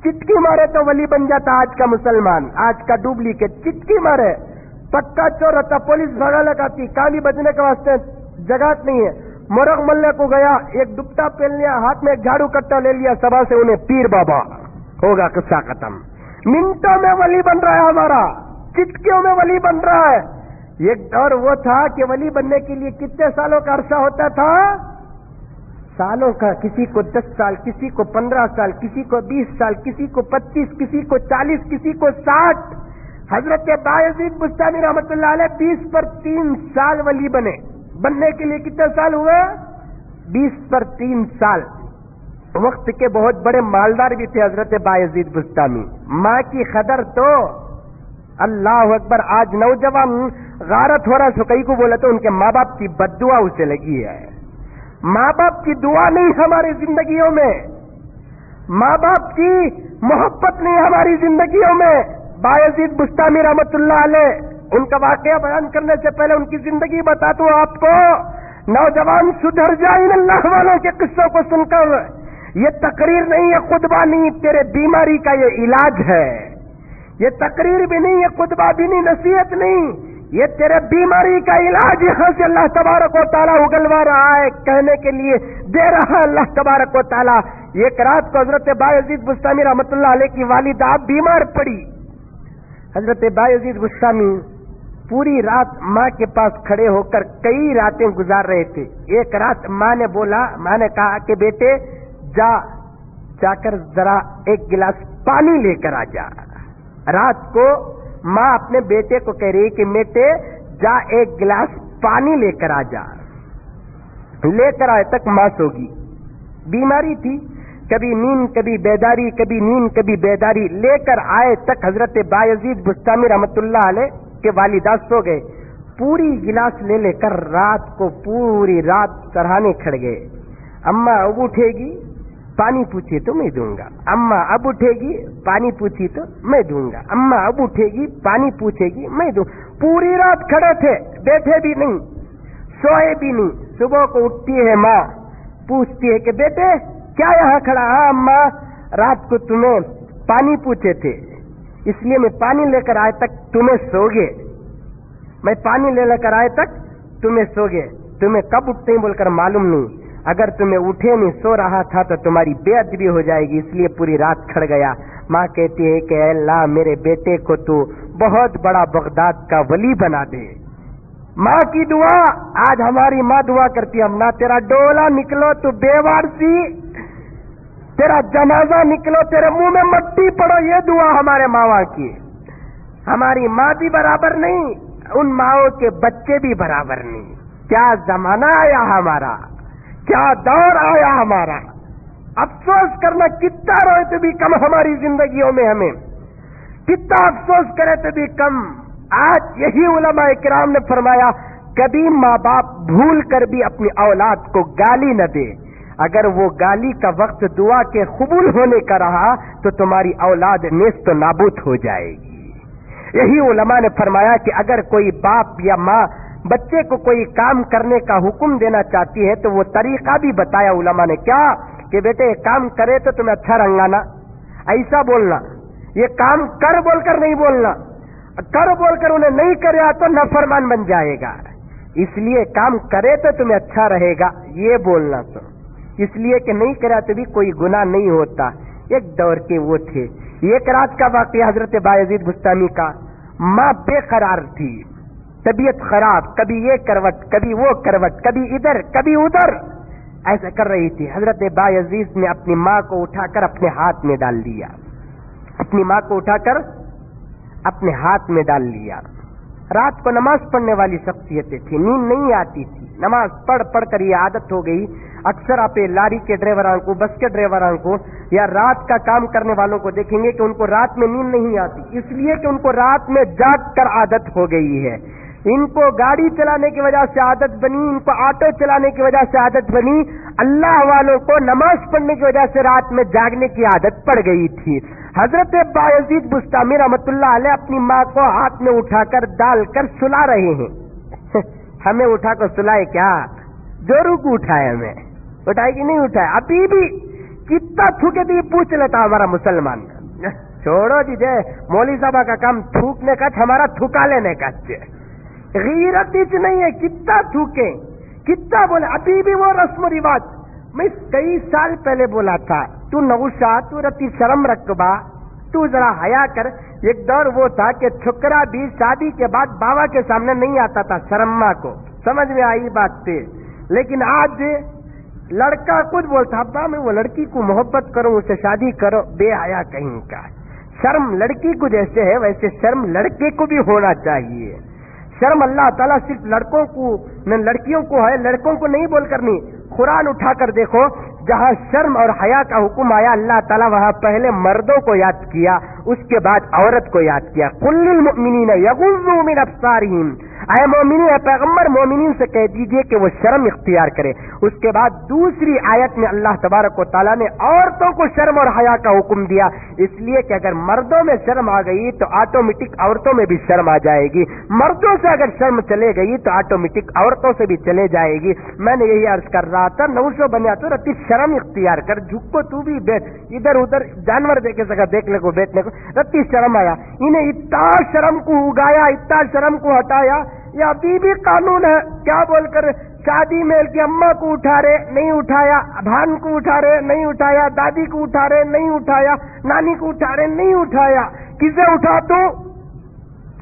چٹکی مارے تو ولی بن جاتا آج کا مسلمان, آج کا ڈپلیکیٹ. چٹکی مارے پکا چور رہتا, پولیس بھگا لگاتی, کالی بچنے کے واسطے جگہ نہیں ہے. مرغ ملنے کو گیا, ایک دوپٹہ پہن لیا, ہاتھ میں ایک جھاڑو کٹا لے لیا, سبھا سے انہیں پیر بابا, ہوگا قصہ ختم. منٹوں میں ولی بن رہا ہے ہمارا, چٹکیوں میں ولی بن رہا ہے. ایک دور وہ تھا کہ ولی بننے کے لیے کتنے سالوں کا عرصہ ہوتا تھا, سالوں کا, کسی کو 10 سال, کسی کو 15 سال, کسی کو 20 سال, کسی کو 25, کسی کو 40, کسی کو 60. حضرت بایزید بستامی رحمۃ اللہ علیہ 20 پر 3 سال ولی بنے. بننے کے لیے کتنے سال ہوئے؟ 20 پر 3 سال. وقت کے بہت بڑے مالدار بھی تھے حضرت بایزید بستامی. ماں کی قدر تو اللہ اکبر. آج نوجوان غارت ہو رہا, سو کئی کو بولا تو ان کے ماں باپ کی بد دعا اسے لگی ہے. ماں باپ کی دعا نہیں ہماری زندگیوں میں, ماں باپ کی محبت نہیں ہماری زندگیوں میں. بایزید بستامی رحمۃ اللہ علیہ, ان کا واقعہ بیان کرنے سے پہلے ان کی زندگی بتا دوں آپ کو. نوجوان سدھر جائیں اللہ والوں کے قصوں کو سن کر. یہ تقریر نہیں, یہ خطبہ نہیں, تیرے بیماری کا یہ علاج ہے. یہ تقریر بھی نہیں, یہ خطبہ بھی نہیں, نصیحت نہیں, یہ تیرے بیماری کا علاج. یہاں سے اللہ تبارک و تعالیٰ اگلوا رہا ہے, کہنے کے لیے دے رہا ہے اللہ تبارک و تعالیٰ. ایک رات کو حضرت بایزید بستامی رحمۃ اللہ علیہ کی والدہ بیمار پڑی. حضرت بایزید بستامی پوری رات ماں کے پاس کھڑے ہو کر کئی راتیں گزار رہے تھے. ایک رات ماں نے کہا کہ بیٹے جا کر ذرا ایک گلاس پانی لے کر آ جا. رات کو ماں اپنے بیٹے کو کہہ رہی کہ بیٹے جا ایک گلاس پانی لے کر آ جا. لے کر آئے تک ماں سوگی. بیماری تھی, کبھی نیند کبھی بیداری, کبھی نیند کبھی بیداری. لے کر آئے تک حضرت بایزید بستامی رحمت اللہ علیہ کے والدہ سو گئے. پوری گلاس لے کر رات کو پوری رات سرہانے کھڑ گئے. اماں اب اٹھے گی پانی پوچھی تو میں دوں گا, اماں اب اٹھے گی پانی پوچھی تو میں دوں گا, اماں اب اٹھے گی پانی پوچھے گی میں دوں. پوری رات کھڑے تھے, بیٹھے بھی نہیں سوئے بھی نہیں. صبح کو اٹھتی ہے ماں, پوچھتی ہے کہ بیٹے کیا یہاں کھڑا؟ ہاں اماں رات کو تمہیں پانی پوچھے تھے اس لیے میں پانی لے کر آئے تک تمہیں سو گئے. میں پانی لے کر آئے تک تمہیں سو گئے. تمہیں کب اٹھتے ہیں بول کر معلوم نہیں. اگر تمہیں اٹھے نہیں سو رہا تھا تو تمہاری بے ادبی ہو جائے گی, اس لیے پوری رات کھڑ گیا. ماں کہتی ہے کہ اے اللہ میرے بیٹے کو تو بہت بڑا بغداد کا ولی بنا دے. ماں کی دعا آج ہماری ماں دعا کرتی ہے, ہم نہ تیرا ڈولا نکلو تو بے وارسی, تیرا جنازہ نکلو تیرے منہ میں مٹی پڑو, یہ دعا ہمارے ماں کی. ہماری ماں بھی برابر نہیں, ان ماؤں کے بچے بھی برابر نہیں. کیا زمانہ آیا ہمارا, کیا دور آیا ہمارا. افسوس کرنا کتنا روئے تو بھی کم ہماری زندگیوں میں, ہمیں کتنا افسوس کرے تو بھی کم. آج یہی علماء کرام نے فرمایا کبھی ماں باپ بھول کر بھی اپنی اولاد کو گالی نہ دے. اگر وہ گالی کا وقت دعا کے قبول ہونے کا رہا تو تمہاری اولاد نیست و نابود ہو جائے گی. یہی علماء نے فرمایا کہ اگر کوئی باپ یا ماں بچے کو کوئی کام کرنے کا حکم دینا چاہتی ہے تو وہ طریقہ بھی بتایا علماء نے. کیا کہ بیٹے ایک کام کرے تو تمہیں اچھا رنگانا, ایسا بولنا. یہ کام کر بول کر نہیں بولنا, کر بول کر انہیں نہیں کرے تو نافرمان بن جائے گا. اس لیے کام کرے تو تمہیں اچھا رہے گا یہ بولنا. تو اس لیے کہ نہیں کرا تو بھی کوئی گناہ نہیں ہوتا. ایک دور کے وہ تھے. ایک رات کا واقعہ حضرت بایزید بستامی کا. ماں بے قرار تھی, طبیعت خراب, کبھی یہ کروٹ کبھی وہ کروٹ, کبھی ادھر کبھی ادھر, ایسا کر رہی تھی. حضرت بایزید نے اپنی ماں کو اٹھا کر اپنے ہاتھ میں ڈال دیا. اپنی ماں کو اٹھا کر اپنے ہاتھ میں ڈال لیا. رات کو نماز پڑھنے والی شخصیتیں تھی, نیند نہیں آتی تھی. نماز پڑھ پڑھ کر یہ عادت ہو گئی. اکثر آپ لاری کے ڈرائیوران کو, بس کے ڈرائیوران کو یا رات کا کام کرنے والوں کو دیکھیں گے کہ ان کو رات میں نیند نہیں آتی, اس لیے کہ ان کو رات میں جاگ کر عادت ہو گئی ہے. ان کو گاڑی چلانے کی وجہ سے عادت بنی, ان کو آٹو چلانے کی وجہ سے عادت بنی. اللہ والوں کو نماز پڑھنے کی وجہ سے رات میں جاگنے کی عادت پڑ گئی تھی. حضرت بایزید بستامی رحمت اللہ علیہ اپنی ماں کو ہاتھ میں اٹھا کر ڈال کر سلا رہے ہیں. ہمیں اٹھا کر سلائے کیا, جورو کو اٹھائے, ہمیں اٹھائے کہ نہیں اٹھائے. ابھی بھی کتنا تھوکے بھی پوچھ لیتا ہمارا مسلمان. چھوڑو جی دے مولوی صاحب کا کام تھوکنے کا, ہمارا تھوکا لینے کا. غیرت نہیں ہے, کتنا تھوکے کتنا بولے. ابھی بھی وہ رسم و رواج. میں کئی سال پہلے بولا تھا تو نوشا تو رتی شرم رکبا, تو ذرا حیا کر. ایک دور وہ تھا کہ چھکرا بھی شادی کے بعد بابا کے سامنے نہیں آتا تھا, شرما کو سمجھ میں آئی بات تھی. لیکن آج لڑکا خود بولتا ابا میں وہ لڑکی کو محبت کروں, اسے شادی کرو. بے حیا کہیں کا. شرم لڑکی کو جیسے ہے ویسے شرم لڑکے کو بھی ہونا چاہیے. شرم اللہ تعالیٰ صرف لڑکوں کو نہ لڑکیوں کو ہے, لڑکوں کو نہیں بول کر نہیں. قرآن اٹھا کر دیکھو, جہاں شرم اور حیا کا حکم آیا اللہ تعالیٰ وہاں پہلے مردوں کو یاد کیا, اس کے بعد عورت کو یاد کیا. قل للمؤمنین یغضوا من ابصارہم, اے مومنین, اے پیغمبر مومنین سے کہہ دیجئے کہ وہ شرم اختیار کرے. اس کے بعد دوسری آیت میں اللہ تبارک و تعالیٰ نے عورتوں کو شرم اور حیا کا حکم دیا, اس لیے کہ اگر مردوں میں شرم آ گئی تو آٹومیٹک عورتوں میں بھی شرم آ جائے گی. مردوں سے اگر شرم چلے گئی تو آٹومیٹک عورتوں سے بھی چلے جائے گی. میں نے یہی عرض کر رہا تھا, نوشو بنیا تو رتی شرم اختیار کر, جھکو تو بھی بیٹھ, ادھر ادھر جانور دیکھے سکا دیکھنے کو بیٹھنے کو. رتی شرم آیا, انہیں اتنا شرم کو اگایا, اتنا شرم کو ہٹایا. یہ ابھی بھی قانون ہے, کیا بول کر شادی میں کی اماں کو اٹھا رہے نہیں اٹھایا, بھان کو اٹھا رہے نہیں اٹھایا, دادی کو اٹھا رہے نہیں اٹھایا, نانی کو اٹھا رہے نہیں اٹھایا. کسے اٹھا تو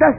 10,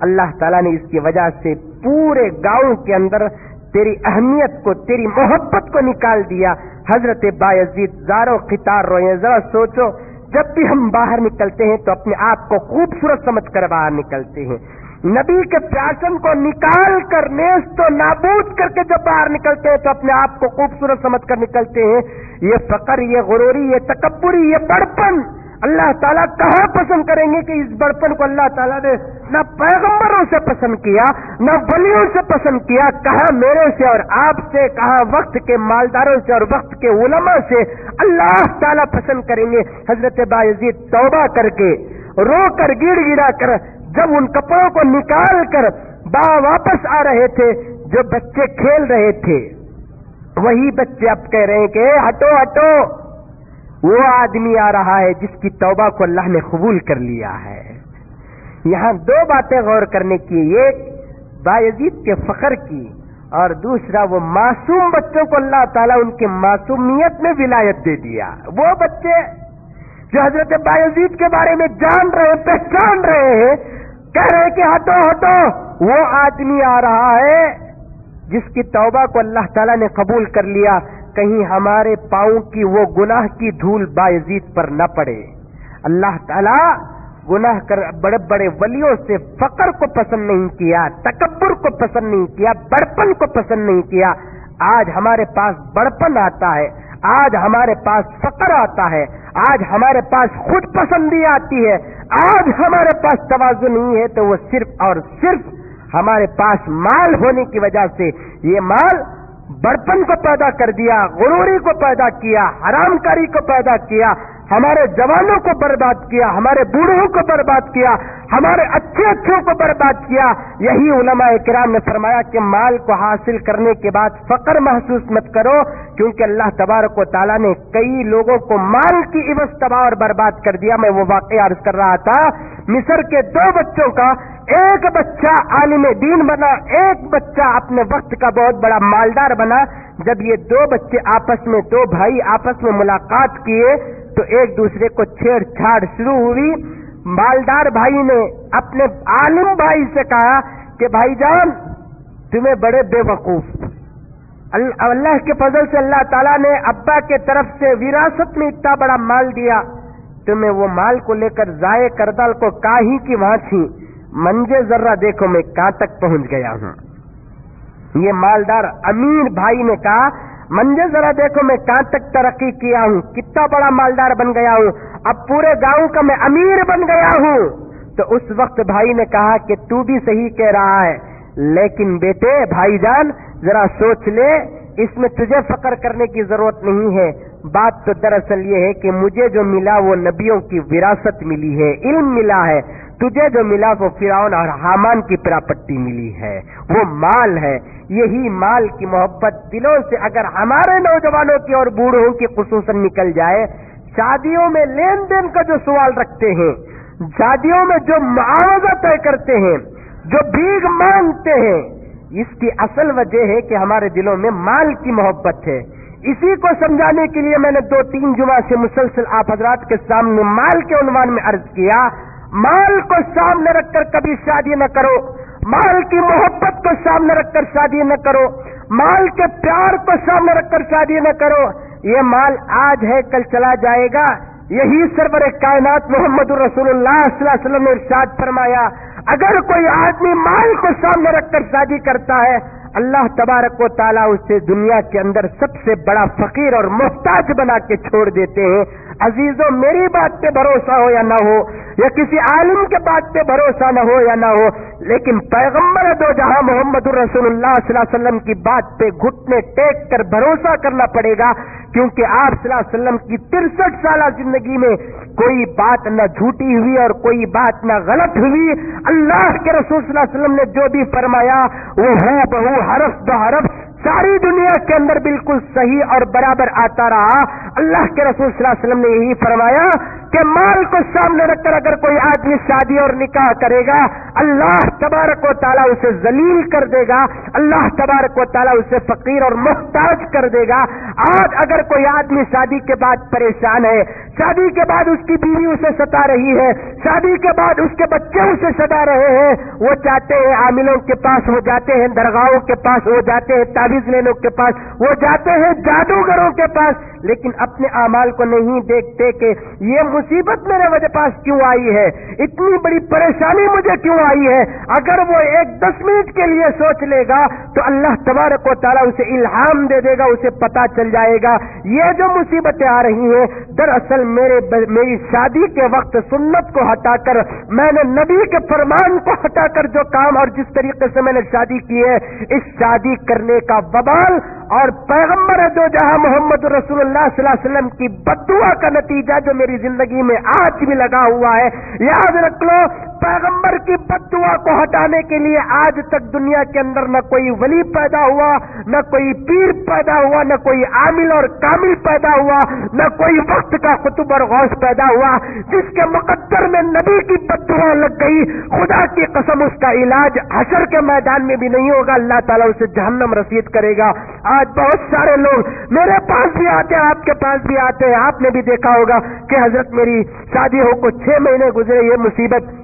اللہ تعالیٰ نے اس کی وجہ سے پورے گاؤں کے اندر تیری اہمیت کو، تیری محبت کو نکال دیا. حضرت بایزید زاروں قطار روئے. ذرا سوچو، جب بھی ہم باہر نکلتے ہیں تو اپنے آپ کو خوبصورت سمجھ کر باہر نکلتے ہیں. نبی کے پیاسن کو نکال کر نیست و نابود کر کے جب باہر نکلتے ہیں تو اپنے آپ کو خوبصورت سمجھ کر نکلتے ہیں. یہ فقر، یہ غروری، یہ تکبری، یہ بڑپن اللہ تعالیٰ کہاں پسند کریں گے کہ اس بڑپن کو اللہ تعالیٰ نے نہ پیغمبروں سے پسند کیا، نہ ولیوں سے پسند کیا، کہاں میرے سے اور آپ سے، کہاں وقت کے مالداروں سے اور وقت کے علماء سے اللہ تعالیٰ پسند کریں گے. حضرت بایزید توبہ کر کے، رو کر، گڑ گڑا کر، جب ان کپڑوں کو نکال کر واپس آ رہے تھے، جو بچے کھیل رہے تھے وہی بچے اب کہہ رہے ہیں کہ ہٹو ہٹو، وہ آدمی آ رہا ہے جس کی توبہ کو اللہ نے قبول کر لیا ہے. یہاں دو باتیں غور کرنے کی، ایک بایزید کے فخر کی، اور دوسرا وہ معصوم بچوں کو اللہ تعالیٰ ان کی معصومیت میں ولایت دے دیا. وہ بچے جو حضرت بایزید کے بارے میں جان رہے، پہچان رہے ہیں، کہہ رہے کہ ہٹو ہٹو، وہ آدمی آ رہا ہے جس کی توبہ کو اللہ تعالیٰ نے قبول کر لیا. کہیں ہمارے پاؤں کی وہ گناہ کی دھول بایزید پر نہ پڑے. اللہ تعالیٰ گناہ کر بڑے بڑے ولیوں سے فقر کو پسند نہیں کیا، تکبر کو پسند نہیں کیا، بڑپن کو پسند نہیں کیا. آج ہمارے پاس بڑپن آتا ہے، آج ہمارے پاس فقر آتا ہے، آج ہمارے پاس خود پسندی آتی ہے، آج ہمارے پاس تواضع نہیں ہے تو وہ صرف اور صرف ہمارے پاس مال ہونے کی وجہ سے. یہ مال بڑپن کو پیدا کر دیا، غروری کو پیدا کیا، حرام کاری کو پیدا کیا، ہمارے جوانوں کو برباد کیا، ہمارے بوڑھوں کو برباد کیا، ہمارے اچھے اچھوں کو برباد کیا. یہی علماء کرام نے فرمایا کہ مال کو حاصل کرنے کے بعد فقر محسوس مت کرو، کیونکہ اللہ تبارک و تعالیٰ نے کئی لوگوں کو مال کی عوض تباہ اور برباد کر دیا. میں وہ واقعہ عرض کر رہا تھا، مصر کے 2 بچوں کا، ایک بچہ عالم دین بنا، ایک بچہ اپنے وقت کا بہت بڑا مالدار بنا. جب یہ 2 بچے آپس میں، 2 بھائی آپس میں ملاقات کیے تو ایک دوسرے کو چھیڑ چھاڑ شروع ہوئی. مالدار بھائی نے اپنے عالم بھائی سے کہا کہ بھائی جان تمہیں بڑے بے وقوف، اللہ کے فضل سے اللہ تعالیٰ نے ابا کے طرف سے وراثت میں اتنا بڑا مال دیا، تمہیں وہ مال کو لے کر ضائع کر ڈال کو کاہی کی وہاں تھی. منجے ذرہ دیکھو میں کہاں تک پہنچ گیا ہوں. یہ مالدار امیر بھائی نے کہا منجے ذرا دیکھو میں کہاں تک ترقی کیا ہوں، کتنا بڑا مالدار بن گیا ہوں، اب پورے گاؤں کا میں امیر بن گیا ہوں. تو اس وقت بھائی نے کہا کہ تو بھی صحیح کہہ رہا ہے، لیکن بیٹے بھائی جان ذرا سوچ لے، اس میں تجھے فخر کرنے کی ضرورت نہیں ہے. بات تو دراصل یہ ہے کہ مجھے جو ملا وہ نبیوں کی وراثت ملی ہے، علم ملا ہے. تجھے جو ملا وہ فرعون اور حامان کی پراپرٹی ملی ہے، وہ مال ہے. یہی مال کی محبت دلوں سے اگر ہمارے نوجوانوں کی اور بوڑھوں کی خصوصاً نکل جائے، شادیوں میں لین دین کا جو سوال رکھتے ہیں، شادیوں میں جو معاوضہ طے کرتے ہیں، جو بھیک مانگتے ہیں، اس کی اصل وجہ ہے کہ ہمارے دلوں میں مال کی محبت ہے. اسی کو سمجھانے کے لیے میں نے 2-3 جمعہ سے مسلسل آپ حضرات کے سامنے مال کے عنوان میں عرض کیا، مال کو سامنے رکھ کر کبھی شادی نہ کرو، مال کی محبت کو سامنے رکھ کر شادی نہ کرو، مال کے پیار کو سامنے رکھ کر شادی نہ کرو. یہ مال آج ہے کل چلا جائے گا. یہی سرور کائنات محمد رسول اللہ صلی اللہ علیہ وسلم نے ارشاد فرمایا، اگر کوئی آدمی مال کو سامنے رکھ کر شادی کرتا ہے، اللہ تبارک و تعالیٰ اسے دنیا کے اندر سب سے بڑا فقیر اور محتاج بنا کے چھوڑ دیتے ہیں. عزیزوں، میری بات پہ بھروسہ ہو یا نہ ہو، یا کسی عالم کے بات پہ بھروسہ نہ ہو یا نہ ہو، لیکن پیغمبر دو جہاں محمد رسول اللہ صلی اللہ علیہ وسلم کی بات پہ گھٹنے ٹیک کر بھروسہ کرنا پڑے گا، کیونکہ آپ صلی اللہ علیہ وسلم کی 63 سالہ زندگی میں کوئی بات نہ جھوٹی ہوئی اور کوئی بات نہ غلط ہوئی. اللہ کے رسول صلی اللہ علیہ وسلم نے جو بھی فرمایا وہ ہو بہو حرف بحرف ساری دنیا کے اندر بالکل صحیح اور برابر آتا رہا. اللہ کے رسول صلی اللہ علیہ وسلم نے یہی فرمایا کہ مال کو سامنے رکھ کر اگر کوئی آدمی شادی اور نکاح کرے گا اللہ تبارک و تعالیٰ اسے ذلیل کر دے گا، اللہ تبارک و تعالیٰ اسے فقیر اور محتاج کر دے گا۔ آج اگر کوئی آدمی شادی کے بعد پریشان ہے، شادی کے بعد اس کی بیوی اسے ستا رہی ہے، شادی کے بعد اس کے بچے اسے ستا رہے ہیں، وہ چاہتے ہیں عاملوں کے پاس، وہ جاتے ہیں درگاہوں کے پاس، وہ جاتے ہیں تعویذ لینے کے پاس، وہ جاتے ہیں جادوگروں کے پاس، لیکن اپنے اعمال کو نہیں دیکھتے کہ یہ مصیبت میرے وجہ پاس کیوں آئی ہے، اتنی بڑی پریشانی مجھے کیوں آئی ہے۔ اگر وہ 10 منٹ کے لیے سوچ لے گا تو اللہ تبارک و تعالیٰ اسے الہام دے دے گا، اسے پتا چل جائے گا یہ جو مصیبتیں آ رہی ہیں دراصل میری شادی کے وقت سنت کو ہٹا کر، میں نے نبی کے فرمان کو ہٹا کر جو کام اور جس طریقے سے میں نے شادی کی ہے، اس شادی کرنے کا وبال اور پیغمبر دو جہاں محمد رسول اللہ صلی اللہ علیہ وسلم کی بددعا کا نتیجہ جو میری زندگی میں آج بھی لگا ہوا ہے۔ یاد رکھ لو، پیغمبر کی بددعا کو ہٹانے کے لیے آج تک دنیا کے اندر نہ کوئی ولی پیدا ہوا، نہ کوئی پیر پیدا ہوا، نہ کوئی عامل اور کامل پیدا ہوا، نہ کوئی وقت کا قطب اور غوث پیدا ہوا جس کے مقدر میں نبی کی بددعا لگ گئی۔ خدا کی قسم اس کا علاج حشر کے میدان میں بھی نہیں ہوگا، اللہ تعالیٰ اسے جہنم رسید کرے گا۔ آج بہت سارے لوگ میرے پاس بھی آتے ہیں، آپ کے پاس بھی آتے ہیں، آپ نے بھی دیکھا ہوگا کہ حضرت میری شادی ہو کو 6 مہینے گزرے، یہ مصیبت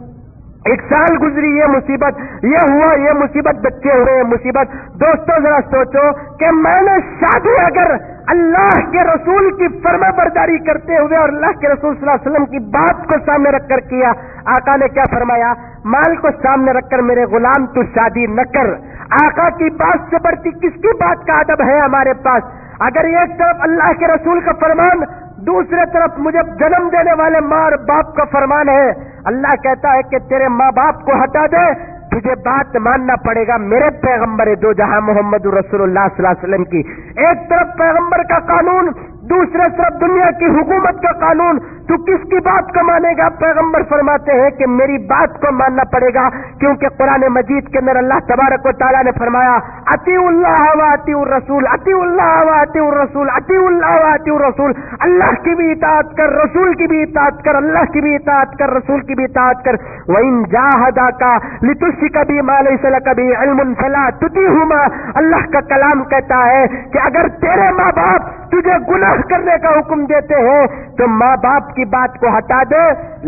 1 سال گزری، یہ مصیبت، یہ ہوا، یہ مصیبت، بچے ہوئے، یہ مصیبت۔ دوستوں ذرا سوچو کہ میں نے شادی اگر اللہ کے رسول کی فرما برداری کرتے ہوئے اور اللہ کے رسول صلی اللہ علیہ وسلم کی بات کو سامنے رکھ کر کیا، آقا نے کیا فرمایا؟ مال کو سامنے رکھ کر میرے غلام تو شادی نہ کر۔ آقا کی بات سے بڑھتی کس کی بات کا ادب ہے ہمارے پاس؟ اگر ایک طرف اللہ کے رسول کا فرمان، دوسرے طرف مجھے جنم دینے والے ماں اور باپ کا فرمان ہے، اللہ کہتا ہے کہ تیرے ماں باپ کو ہٹا دے، تجھے بات ماننا پڑے گا میرے پیغمبر دو جہاں محمد رسول اللہ صلی اللہ علیہ وسلم کی۔ ایک طرف پیغمبر کا قانون، دوسرے طرف دنیا کی حکومت کا قانون، تو کس کی بات کو مانے گا؟ پیغمبر فرماتے ہیں کہ میری بات کو ماننا پڑے گا، کیونکہ قرآن مجید کے اندر اللہ تبارک و تعالیٰ نے فرمایا اطیعوا اللہ و اطیعوا الرسول، اطیعوا اللہ و اطیعوا الرسول، اطیعوا اللہ و اطیعوا الرسول۔ اللہ کی بھی اطاعت کر، رسول کی بھی اطاعت کر، اللہ کی بھی اطاعت کر، رسول کی بھی اطاعت کر۔ وَإِن جَاهَدَاكَ لِتُشْرِكَ بِي مَا لَيْسَ لَكَ بِهِ عِلْمٌ فَلَا تُطِعْهُمَا۔ اللہ کا کلام کہتا ہے کہ اگر تیرے ماں باپ تجھے گناہ کرنے کا حکم دیتے ہیں تو ماں باپ کی بات کو ہٹا دے،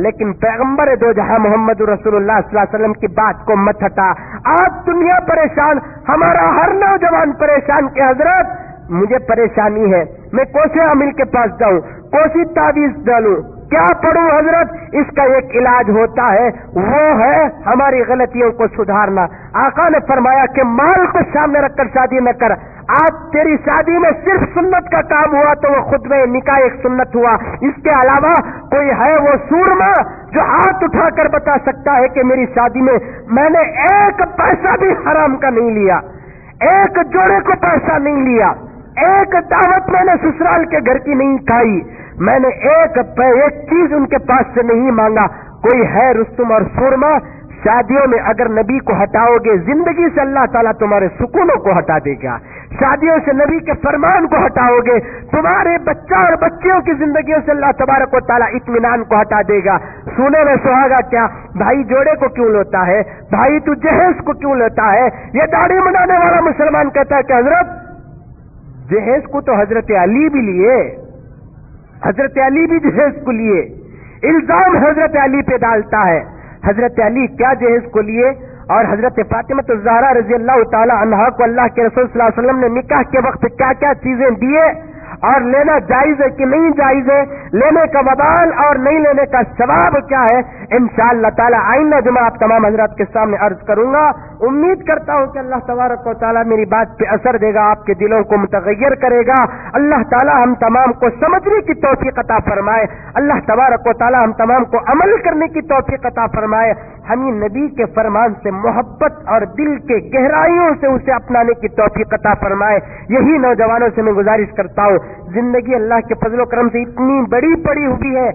لیکن پیغمبر دو جہاں محمد رسول اللہ صلی اللہ علیہ وسلم کی بات کو مت ہٹا۔ آج دنیا پریشان، ہمارا ہر نوجوان پریشان کہ حضرت مجھے پریشانی ہے، میں کوسے عامل کے پاس جاؤں، کوسی تعویذ ڈالوں، کیا پڑھوں حضرت؟ اس کا ایک علاج ہوتا ہے، وہ ہے ہماری غلطیوں کو سدھارنا۔ آقا نے فرمایا کہ مال کو سامنے رکھ کر شادی نہ کر۔ آج تیری شادی میں صرف سنت کا کام ہوا تو وہ خطبہ نکاح ایک سنت ہوا، اس کے علاوہ کوئی ہے وہ سورما جو ہاتھ اٹھا کر بتا سکتا ہے کہ میری شادی میں نے 1 پیسہ بھی حرام کا نہیں لیا، 1 جوڑے کو پیسہ نہیں لیا، 1 دعوت میں نے سسرال کے گھر کی نہیں کھائی، میں نے ایک چیز ان کے پاس سے نہیں مانگا۔ کوئی ہے رستم اور سورما؟ شادیوں میں اگر نبی کو ہٹاؤ گے زندگی سے اللہ تعالیٰ تمہارے سکونوں کو ہٹا دے گا۔ شادیوں سے نبی کے فرمان کو ہٹاؤ گے تمہارے بچہ اور بچیوں کی زندگیوں سے اللہ تبارک و تعالیٰ اطمینان کو ہٹا دے گا۔ سونے میں سہاگا کیا؟ بھائی جوڑے کو کیوں لیتا ہے؟ بھائی تو جہیز کو کیوں لیتا ہے؟ یہ داڑھی منانے والا مسلمان کہتا ہے کہ حضرت جہیز کو تو حضرت علی بھی لیے، حضرت علی بھی جہیز کو لیے، الزام حضرت علی پہ ڈالتا ہے۔ حضرت علی کیا جہیز کو لیے؟ اور حضرت فاطمہ الزہرا رضی اللہ تعالی عنہا کو اللہ کے رسول صلی اللہ علیہ وسلم نے نکاح کے وقت کیا کیا چیزیں دیے اور لینا جائز ہے کہ نہیں جائز ہے، لینے کا وبال اور نہیں لینے کا ثواب کیا ہے، انشاءاللہ تعالی آئندہ جمعہ آپ تمام حضرات کے سامنے عرض کروں گا۔ امید کرتا ہوں کہ اللہ تبارک و تعالی میری بات پہ اثر دے گا، آپ کے دلوں کو متغیر کرے گا۔ اللہ تعالی ہم تمام کو سمجھنے کی توفیق عطا فرمائے، اللہ تبارک و تعالی ہم تمام کو عمل کرنے کی توفیق عطا فرمائے، ہمیں نبی کے فرمان سے محبت اور دل کے گہرائیوں سے اسے اپنانے کی توفیق عطا فرمائے۔ یہی نوجوانوں سے میں گزارش کرتا ہوں، زندگی اللہ کے فضل و کرم سے اتنی بڑی پڑی ہوئی ہے،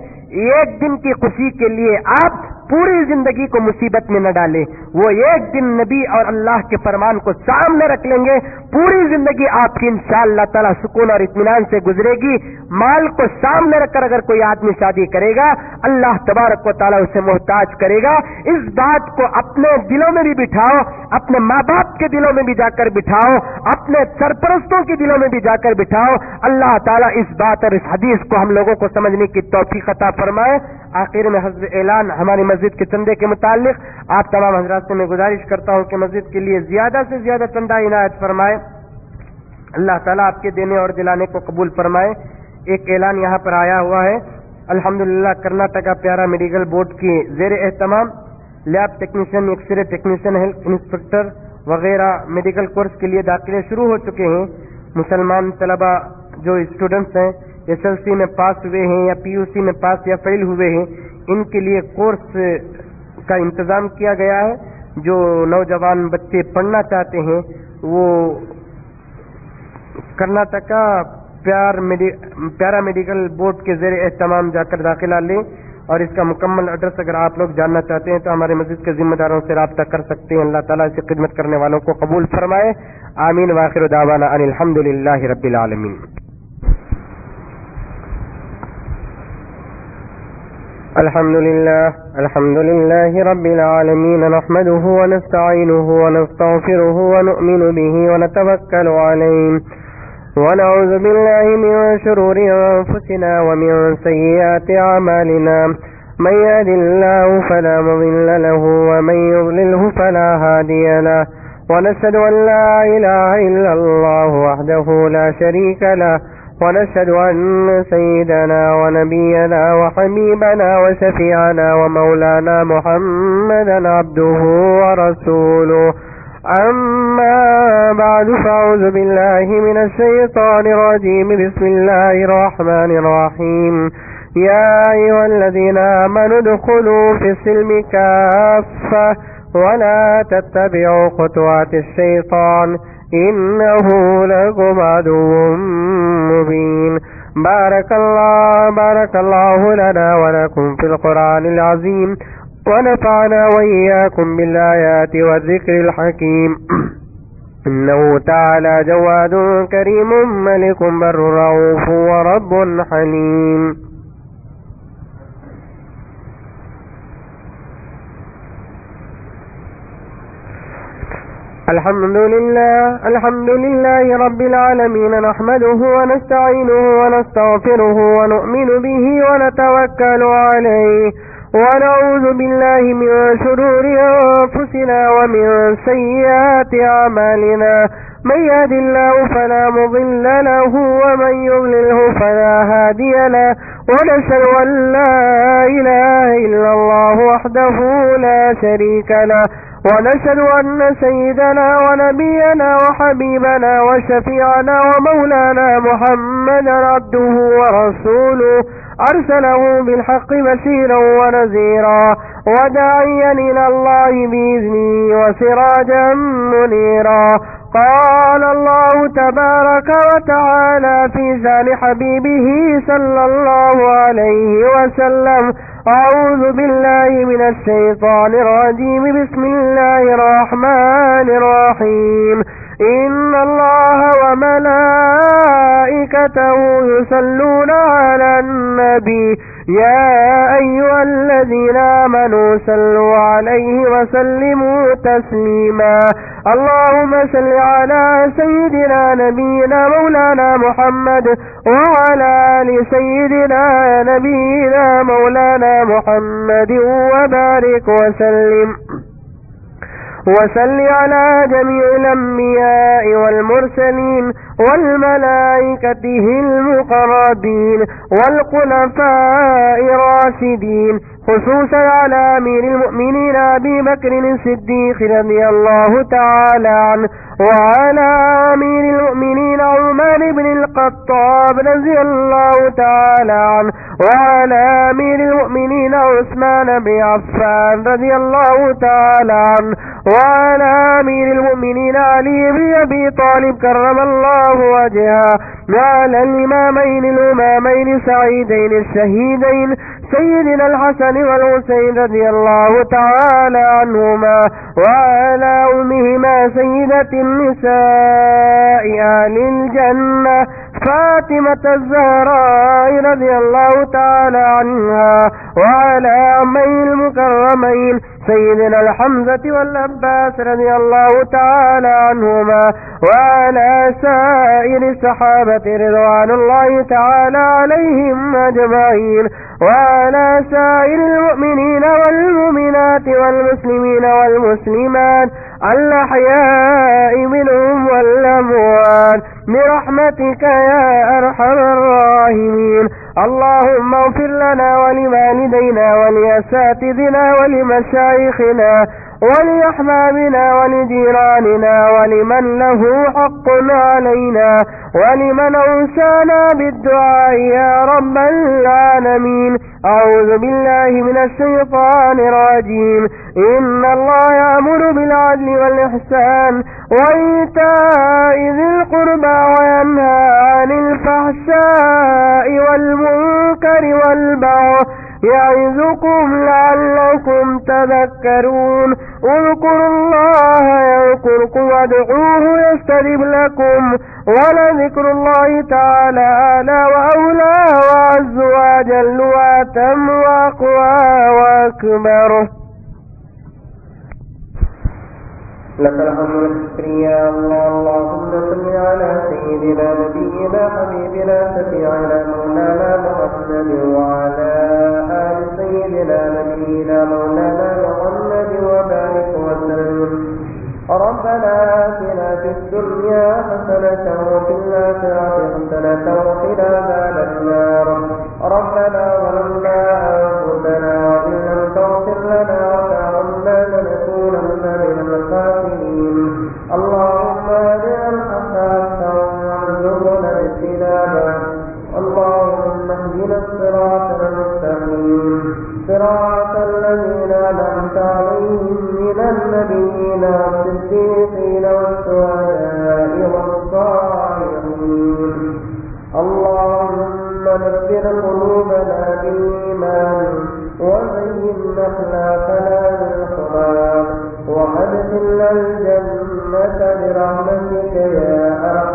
1 دن کی خوشی کے لیے آپ پوری زندگی کو مصیبت میں نہ ڈالے. وہ ایک دن نبی اور اللہ کے فرمان کو سامنے رکھ لیں گے, پوری زندگی آپ کی انشاءاللہ تعالی سکون اور اطمینان سے گزرے گی. مال کو سامنے رکھ کر اگر کوئی آدمی شادی کرے گا, اللہ تبارک و تعالی اسے محتاج کرے گا. اس بات کو اپنے دلوں میں بھی بٹھاؤ, اپنے ماں باپ کے دلوں میں بھی جا کر بٹھاؤ, اپنے سرپرستوں کے دلوں میں بھی جا کر بٹھاؤ. اللہ تعالیٰ اس بات اور اس حدیث کو ہم لوگوں کو سمجھنے کی توفیق عطا فرمائے. آخر میں حضرت اعلان ہماری مسجد کے چندے کے متعلق آپ تمام حضرات سے میں گزارش کرتا ہوں کہ مسجد کے لیے زیادہ سے زیادہ چندہ عنایت فرمائے. اللہ تعالیٰ آپ کے دینے اور دلانے کو قبول فرمائے. ایک اعلان یہاں پر آیا ہوا ہے. الحمدللہ کرناٹکا پیارا میڈیکل بورڈ کی زیر اہتمام lab technician, X ray technician, health inspector وغیرہ میڈیکل کورس کے لیے داخلے شروع ہو چکے ہیں. مسلمان طلبہ جو اسٹوڈنٹس ہیں, SLC میں پاس ہوئے ہیں یا PUC میں پاس یا فیل ہوئے ہیں, ان کے لیے کورس کا انتظام کیا گیا ہے. جو نوجوان بچے پڑھنا چاہتے ہیں وہ کرناٹکا پیارا میڈیکل بورڈ کے زیر اہتمام جا کر داخلہ لیں. اور اس کا مکمل ایڈریس اگر آپ لوگ جاننا چاہتے ہیں تو ہمارے مسجد کے ذمہ داروں سے رابطہ کر سکتے ہیں. اللہ تعالیٰ سے خدمت کرنے والوں کو قبول فرمائے. آمین. وآخر دعوانا ان الحمد للہ رب العالمین. الحمد لله رب العالمين, نحمده ونستعينه ونستغفره ونؤمن به ونتوكل عليه, ونعوذ بالله من شرور أنفسنا ومن سيئات أعمالنا, من يهد الله فلا مضل له ومن يضلله فلا هادي له, ونشهد أن لا إله إلا الله وحده لا شريك له, ونشهد أن سيدنا ونبينا وحبيبنا وشفيعنا ومولانا محمدا عبده ورسوله. أما بعد, فأعوذ بالله من الشيطان الرجيم. بسم الله الرحمن الرحيم. يا أيها الذين آمنوا ادخلوا في السلم كافة ولا تتبعوا خطوات الشيطان إنه لكم عدو مبين. بارك الله لنا ولكم في القرآن العظيم, ونفعنا وإياكم بالآيات والذكر الحكيم. إنه تعالى جواد كريم ملك بر رؤوف ورب حليم. الحمد لله رب العالمين, نحمده ونستعينه ونستغفره ونؤمن به ونتوكل عليه, ونعوذ بالله من شرور أنفسنا ومن سيئات أعمالنا, من يهد الله فلا مضل له ومن يضلله فلا هادي له, ونشهد أن لا إله إلا الله وحده لا شريك له, ونشهد أن سيدنا ونبينا وحبيبنا وشفيعنا ومولانا محمدا عبده ورسوله, أرسله بالحق بشيرا ونذيرا, وداعيا إلى الله بإذنه وسراجا منيرا. قال الله تبارك وتعالى في شأن حبيبه صلى الله عليه وسلم, أعوذ بالله من الشيطان الرجيم. بسم الله الرحمن الرحيم. إن الله وملائكته يصلون على النبي, يا أيها الذين آمنوا صلوا عليه وسلموا تسليما. اللهم صل على سيدنا نبينا مولانا محمد وعلى آل سيدنا نبينا مولانا محمد, وبارك وسلم وصل على جميع الأنبياء والمرسلين والملائكته المقربين والخلفاء الراشدين, خصوصا على أمير المؤمنين أبي بكر الصديق رضي الله تعالى عنه, وعلى أمير المؤمنين عمر بن الخطاب رضي الله تعالى عنه, وعلى أمير المؤمنين عثمان بن عفان رضي الله تعالى عنه, وعلى أمير المؤمنين علي بن أبي طالب كرم الله وجهه, وعلى الإمامين الأمامين سعيدين الشهيدين سيدنا الحسن والحسين رضي الله تعالى عنهما وعلى أمهما سيدة النساء أهل الجنة فاطمة الزهراء رضي الله تعالى عنها وعلى عمي المكرمين سيدنا الحمزة والعباس رضي الله تعالى عنهما وعلى سائر الصحابة رضوان الله تعالى عليهم أجمعين وعلى سائر المؤمنين والمؤمنات والمسلمين والمسلمات الأحياء منهم والأموات برحمتك يا أرحم الراحمين. اللهم اغفر لنا ولوالدينا ولأساتذتنا ولمشايخنا ولأحبابنا ولجيراننا ولمن له حق علينا ولمن أوصانا بالدعاء يا رب العالمين. أعوذ بالله من الشيطان الرجيم. إن الله يأمر بالعدل والإحسان وإيتاء ذي القربى وينهى عن الفحشاء والمنكر والبغي يعظكم لعلكم تذكرون. اذكروا الله يذكركم وادعوه يستجب لكم ولذكر الله تعالى أعلى وأولى وأعز وأجل وأتم وأقوى وأكبر. لك الحمد والشكر يا الله. اللهم صل على سيدنا نبينا حبيبنا شفيعنا مولانا محمد وعلى آل سيدنا نبينا مولانا محمد وبارك وسلم. ربنا آتنا في الدنيا حسنة وفي الآخرة حسنة وقنا عذاب النار. ربنا ظلمنا أنفسنا وإن لم تغفر لنا وترحمنا لنكونن من الخاسرين. اللهم أرنا الحق حقا وارزقنا اجتنابه. اللهم اهدنا الصراط المستقيم صراط الذين أنعمت عليهم من النبيين والصديقين والشهداء والصالحين. اللهم نذر قلوبنا بالإيمان وزين أخلاقنا بالقرآن وأدخلنا الجنة برحمتك يا أرحم